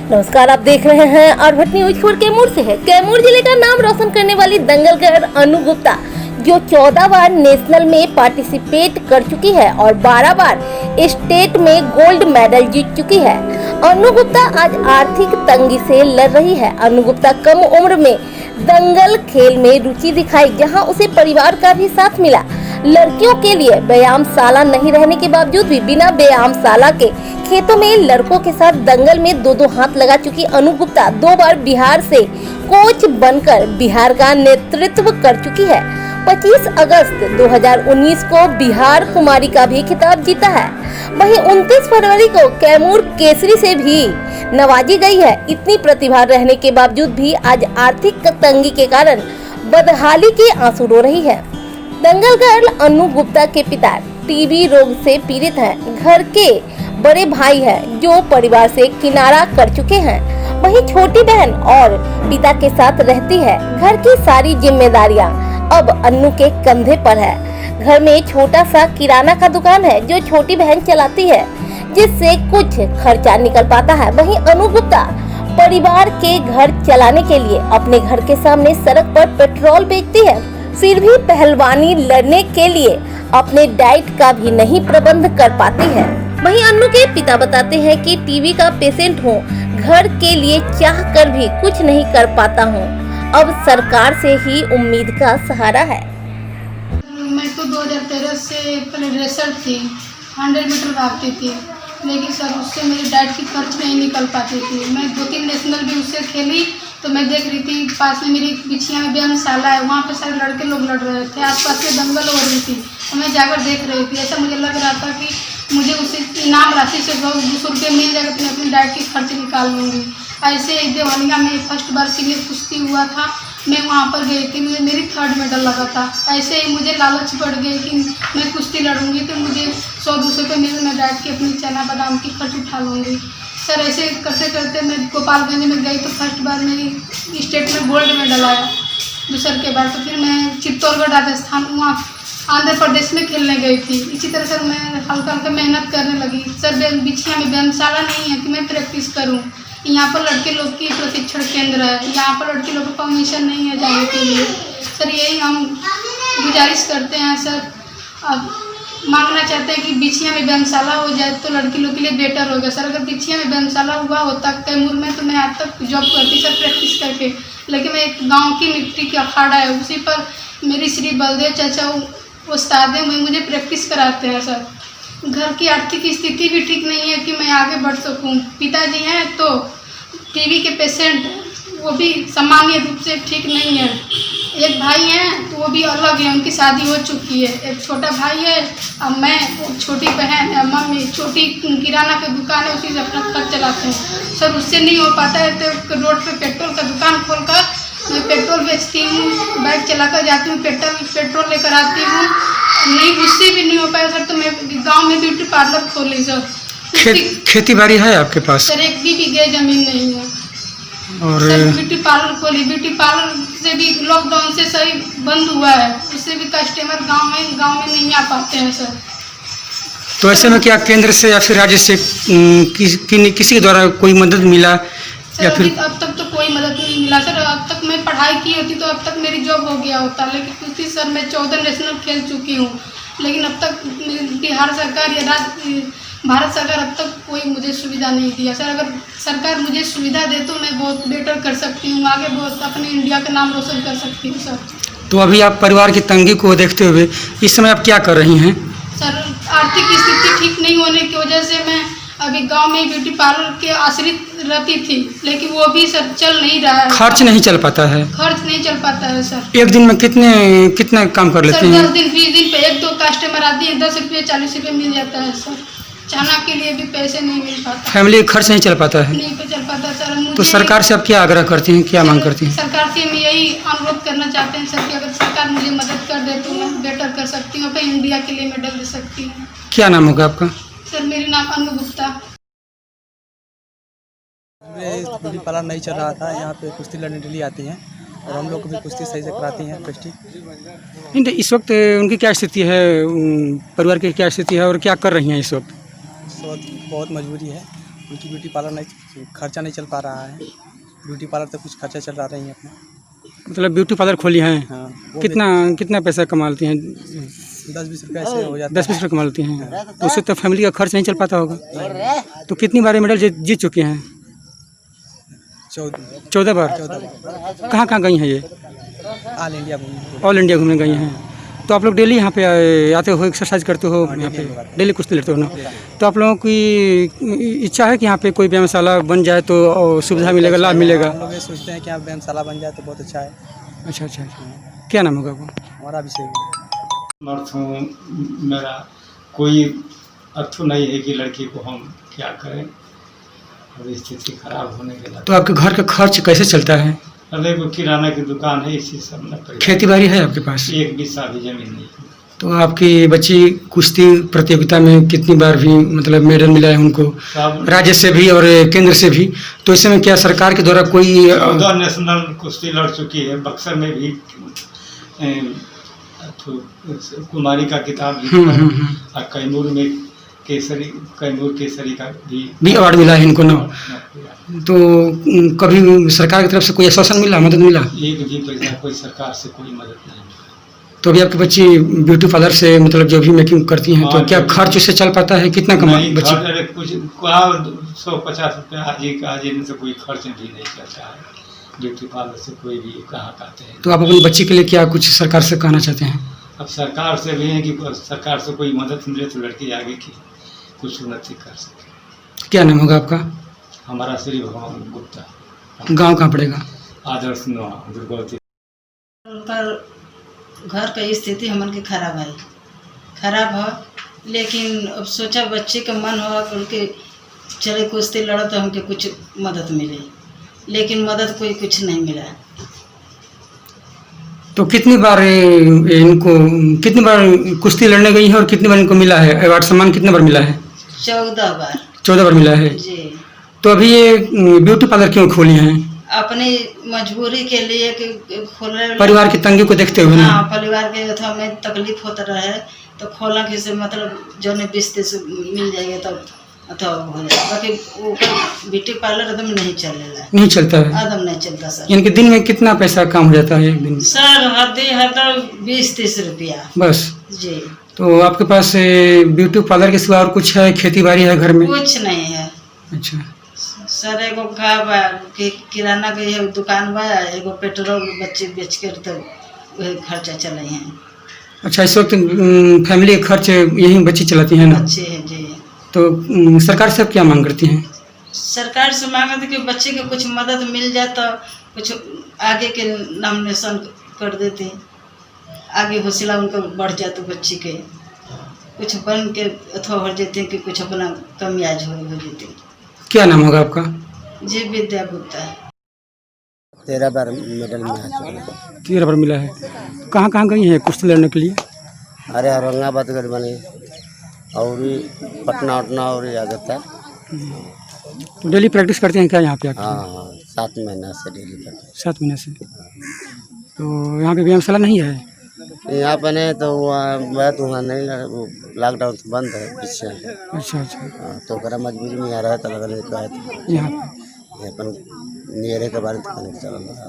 नमस्कार, आप देख रहे हैं अर्बट न्यूज। खबर कैमूर से है। कैमूर जिले का नाम रोशन करने वाली दंगल गर्ल अनु गुप्ता, जो 14 बार नेशनल में पार्टिसिपेट कर चुकी है और 12 बार स्टेट में गोल्ड मेडल जीत चुकी है। अनु गुप्ता आज आर्थिक तंगी से लड़ रही है। अनु गुप्ता कम उम्र में दंगल खेल में रुचि दिखाई, जहां उसे परिवार का भी साथ मिला। लड़कियों के लिए व्यायामशाला नहीं रहने के बावजूद भी बिना व्यायामशाला के खेतों में लड़कों के साथ दंगल में दो हाथ लगा चुकी अनु गुप्ता 2 बार बिहार से कोच बनकर बिहार का नेतृत्व कर चुकी है। 25 अगस्त 2019 को बिहार कुमारी का भी खिताब जीता है। वहीं 29 फरवरी को कैमूर केसरी से भी नवाजी गई है। इतनी प्रतिभा रहने के बावजूद भी आज आर्थिक तंगी के कारण बदहाली के आंसू रो रही है। दंगल गर्ल अनु गुप्ता के पिता टीबी रोग से पीड़ित हैं। घर के बड़े भाई हैं जो परिवार से किनारा कर चुके हैं। वहीं छोटी बहन और पिता के साथ रहती है। घर की सारी जिम्मेदारियां अब अन्नू के कंधे पर है। घर में छोटा सा किराना का दुकान है जो छोटी बहन चलाती है, जिससे कुछ खर्चा निकल पाता है। वहीं अनु गुप्ता परिवार के घर चलाने के लिए अपने घर के सामने सड़क पर पेट्रोल बेचती है। फिर भी पहलवानी लड़ने के लिए अपने डाइट का भी नहीं प्रबंध कर पाती है। वहीं अन्नू के पिता बताते हैं कि टीबी का पेशेंट हूँ, घर के लिए चाह कर भी कुछ नहीं कर पाता हूँ। अब सरकार से ही उम्मीद का सहारा है। मैं तो 2013 से पहले रेसर थी, 100 मीटर भागती थी, लेकिन सर उससे मेरी डाइट की खर्च नहीं निकल पाती थी। मैं 2-3 नेशनल भी उससे खेली तो मैं देख रही थी पास में मेरी बिछिया में व्यायामशाला है, वहाँ पे सारे लड़के लोग लड़ रहे थे, आसपास में दंगल हो रही थी, तो मैं जाकर देख रही थी। ऐसा मुझे लग रहा था कि मुझे उसे इनाम राशि से 200 रुपये मिल जाएगा तो मैं अपनी डाइट की खर्च निकाल लूँगी। ऐसे ही देवालिया में फर्स्ट बार सीनियर कुश्ती हुआ था, मैं वहाँ पर गई थी, मेरी 3rd मेडल लगा था। ऐसे ही मुझे लालच बढ़ गई कि मैं कुश्ती लड़ूंगी तो मुझे 100-200 रुपये मिले, मैं डाइट की अपनी चना बादाम की खर्च उठा लूँगी। सर ऐसे करते करते मैं गोपालगंज में गई तो फर्स्ट बार मेरी स्टेट में गोल्ड मेडल आया। दूसर के बाद तो फिर मैं चित्तौड़गढ़ राजस्थान वहाँ आंध्र प्रदेश में खेलने गई थी। इसी तरह सर मैं हल्का हल्का मेहनत करने लगी। सर बिछिया में व्यायामशाला नहीं है कि मैं प्रैक्टिस करूँ। यहाँ पर लड़के लोग की प्रशिक्षण केंद्र है, यहाँ पर लड़के लोग को परमिशन नहीं है जाने के लिए। सर यही हम गुजारिश करते हैं सर, अब मांगना चाहते हैं कि बिछिया में व्यायामशाला हो जाए तो लड़की लोग के लिए बेटर होगा। सर अगर बिछिया में व्यायामशाला हुआ होता कैमूर में तो मैं आज तक जॉब करती सर प्रैक्टिस करके, लेकिन मैं एक गांव की मिट्टी की अखाड़ा है उसी पर मेरी श्री बलदेव चाचा उस्ताद हैं, मुझे प्रैक्टिस कराते हैं। सर घर की आर्थिक स्थिति भी ठीक नहीं है कि मैं आगे बढ़ सकूँ। पिताजी हैं तो टीबी के पेशेंट, वो भी सामान्य रूप से ठीक नहीं है। एक भाई हैं तो वो भी अलग है, उनकी शादी हो चुकी है। एक छोटा भाई है और मैं, छोटी बहन है, मम्मी छोटी किराना की दुकान है उसी से अपना खर्च चलाते हैं। सर उससे नहीं हो पाता है तो रोड पे पेट्रोल का दुकान खोलकर मैं पेट्रोल बेचती हूँ, बाइक चलाकर जाती हूँ, पेट्रोल लेकर आती हूँ। नहीं उससे भी नहीं हो पाया सर तो मैं गाँव में ब्यूटी पार्लर खोली सर। खेती बाड़ी है आपके पास? सर एक भी बीघे जमीन नहीं है और ब्यूटी पार्लर खोली। ब्यूटी पार्लर से भी लॉकडाउन से सही बंद हुआ है, उससे भी कस्टमर गांव में नहीं आ पाते हैं सर। तो ऐसे में क्या केंद्र से या फिर राज्य से किसी के द्वारा कोई मदद मिला या फिर? अब तक तो कोई मदद नहीं मिला सर। अब तक मैं पढ़ाई की होती तो अब तक मेरी जॉब हो गया होता, लेकिन कुश्ती सर मैं 14 नेशनल खेल चुकी हूँ, लेकिन अब तक बिहार सरकार या भारत सरकार अब तक कोई मुझे सुविधा नहीं दिया। सर अगर सरकार मुझे सुविधा दे तो मैं बहुत बेटर कर सकती हूँ, आगे बहुत अपने इंडिया का नाम रोशन कर सकती हूँ सर। तो अभी आप परिवार की तंगी को देखते हुए इस समय आप क्या कर रही हैं? सर आर्थिक स्थिति ठीक नहीं होने की वजह से मैं अभी गांव में ब्यूटी पार्लर के आश्रित रहती थी, लेकिन वो भी सर चल नहीं रहा है। खर्च नहीं चल पाता है? खर्च नहीं चल पाता है सर। एक दिन में कितना काम कर लेते हैं? 10 दिन 20 दिन पे 1-2 कस्टमर आते हैं, 10 रुपये 40 रुपये मिल जाता है सर। चाना के लिए भी पैसे नहीं मिल पाता, फैमिली खर्च नहीं चल पाता है? नहीं चल पाता सर। मुझे तो सरकार से आप क्या आग्रह करती हैं, क्या मांग करती हैं? सरकार से हम यही अनुरोध करना चाहते हैं सर कि अगर सरकार मुझे मदद कर दे तो मैं बेटर कर सकती हूँ, अपने इंडिया के लिए मेडल दे सकती हूँ। क्या नाम होगा आपका? सर मेरी नाम अनु गुप्ता। ब्यूटी पार्लर नहीं चल रहा था, यहाँ पे कुश्ती लड़ने के लिए आती हैं और हम लोग को भी कुश्ती सही से कराती हैं प्रैक्टिस। इस वक्त उनकी क्या स्थिति है, परिवार की क्या स्थिति है और क्या कर रही हैं इस वक्त? बहुत मजबूरी है, क्योंकि ब्यूटी पार्लर नहीं, खर्चा नहीं चल पा रहा है। ब्यूटी पार्लर तो कुछ खर्चा चल रही है अपना। मतलब ब्यूटी पार्लर खोली हैं? हाँ, वो कितना पैसा कमा लेती हैं? 10-20 रुपये ऐसे हो जाता 10-20 रुपये कमा लेती हैं, तो उससे तो फैमिली का खर्च नहीं चल पाता होगा। तो कितनी बार मेडल जीत चुकी हैं? 14 बार। 14 बार कहाँ गई हैं ये? ऑल इंडिया घूमने गई हैं। तो आप लोग डेली यहाँ पे आते हो, एक्सरसाइज करते हो यहाँ पे, डेली कुश्ती लड़ते हो ना? तो आप लोगों की इच्छा है कि यहाँ पे कोई व्यायामशाला बन जाए तो सुविधा मिलेगा, लाभ मिलेगा? हम लोग ये सोचते हैं कि यहाँ व्यायामशाला बन जाए तो बहुत अच्छा है। अच्छा। क्या नाम होगा वो? हमारा अभिषेक। मर्द हूँ, मेरा कोई अर्थ नहीं है कि लड़की को हम क्या करें, और स्थिति खराब होने के बाद। तो आपके घर का खर्च कैसे चलता है? अरे वो किराना की दुकान है, इसी सब में खेती बाड़ी है आपके पास? एक भी सादी जमीन नहीं है। तो आपकी बच्ची कुश्ती प्रतियोगिता में कितनी बार भी मतलब मेडल मिला है उनको, राज्य से भी और केंद्र से भी? तो इस समय क्या सरकार के द्वारा कोई 14 नेशनल कुश्ती लड़ चुकी है, बक्सर में भी कुमारी का किताब जीता है, और कैमूर केसरी का भी अवार्ड मिला है इनको ना? तो कभी सरकार की तरफ से कोई आश्वासन मिला, मदद मिला? एक भी पैसा कोई सरकार से कोई मदद नहीं मिला। तो अभी आपकी बच्ची ब्यूटी पार्लर से मतलब जो भी मेकिंग करती हैं, तो क्या खर्च उससे चल पाता है? कितना कमा बच्ची? कुछ 150 रुपये आज इनसे कोई खर्च भी नहीं चलता है ब्यूटी पार्लर से, कोई भी कहाँ पाते हैं। तो आप अपनी बच्ची के लिए क्या कुछ सरकार से कहना चाहते हैं? अब सरकार से भी है कि सरकार से कोई मदद मिले तो लड़की आगे की कुछ उन्नति कर सके। क्या नाम होगा आपका? हमारा श्री भगवान गुप्ता। गांव कहाँ पड़ेगा? आदर्श दुर्गौती। पर घर का स्थिति हमन के खराब है, लेकिन अब सोचा बच्चे का मन हो उनके चले कुश्ती लड़ा तो हमके कुछ मदद मिले, लेकिन मदद कोई कुछ नहीं मिला। तो कितनी बार कुश्ती लड़ने गई है और कितनी बार इनको मिला है अवार्ड, सम्मान कितने बार मिला है? 14 बार। 14 बार मिला है जी। तो अभी ये ब्यूटी पार्लर क्यों खोली हैं? अपनी मजबूरी के लिए कि खोले, परिवार की तंगी को देखते हुए? हाँ, परिवार के अथवा में तकलीफ होता रहे तो खोला के से मतलब जो ने 20-30 मिल जाएगा तो अथवा हो जाएगा। बाकी वो ब्यूटी पार्लर एकदम नहीं चलेगा, नहीं चलता है, एकदम नहीं चलता सर। इनके दिन में कितना पैसा काम हो जाता है एक दिन? सर हर 20-30 रुपया बस जी। तो आपके पास ब्यूटी पार्लर के सिवा और कुछ है? खेती बाड़ी है घर में? कुछ नहीं है। अच्छा सर एगो किराना के दुकान बा, एगो पेट्रोल बच्चे बेच कर तो वही खर्चा चले हैं। अच्छा, इस वक्त फैमिली का खर्च यही बच्ची चलाती है ना? अच्छे हैं जी। तो सरकार से आप क्या मांग करती हैं? सरकार से मांगे थे कि बच्चे के कुछ मदद मिल जाए तो कुछ आगे के नॉमिनेशन कर देते, आगे हौसला उनका बढ़ जाते, बच्चे के कुछ बन के अथवा हो जाते कि कुछ अपना कमियाज हो जाते। क्या नाम होगा आपका? जी विद्या गुप्ता। 13 बार मेडल मिला चुका। 13 बार मिला है। कहाँ गई हैं कुश्ती लड़ने के लिए? अरे औरंगाबाद गढ़ बनी और पटना और आगे था। तो डेली प्रैक्टिस करते हैं क्या यहाँ पे? हाँ, 7 महीना से डेली करते हैं। 7 महीने से। तो यहाँ पे व्यायामशाला नहीं है? यहाँ पे नहीं तो वहाँ नहीं, वो लॉकडाउन तो बंद है पीछे। अच्छा। हाँ, तो करा मजबूरी में यहाँ रहा था, लगने का यहाँ अपन नियरे के बारे में चल रहा है।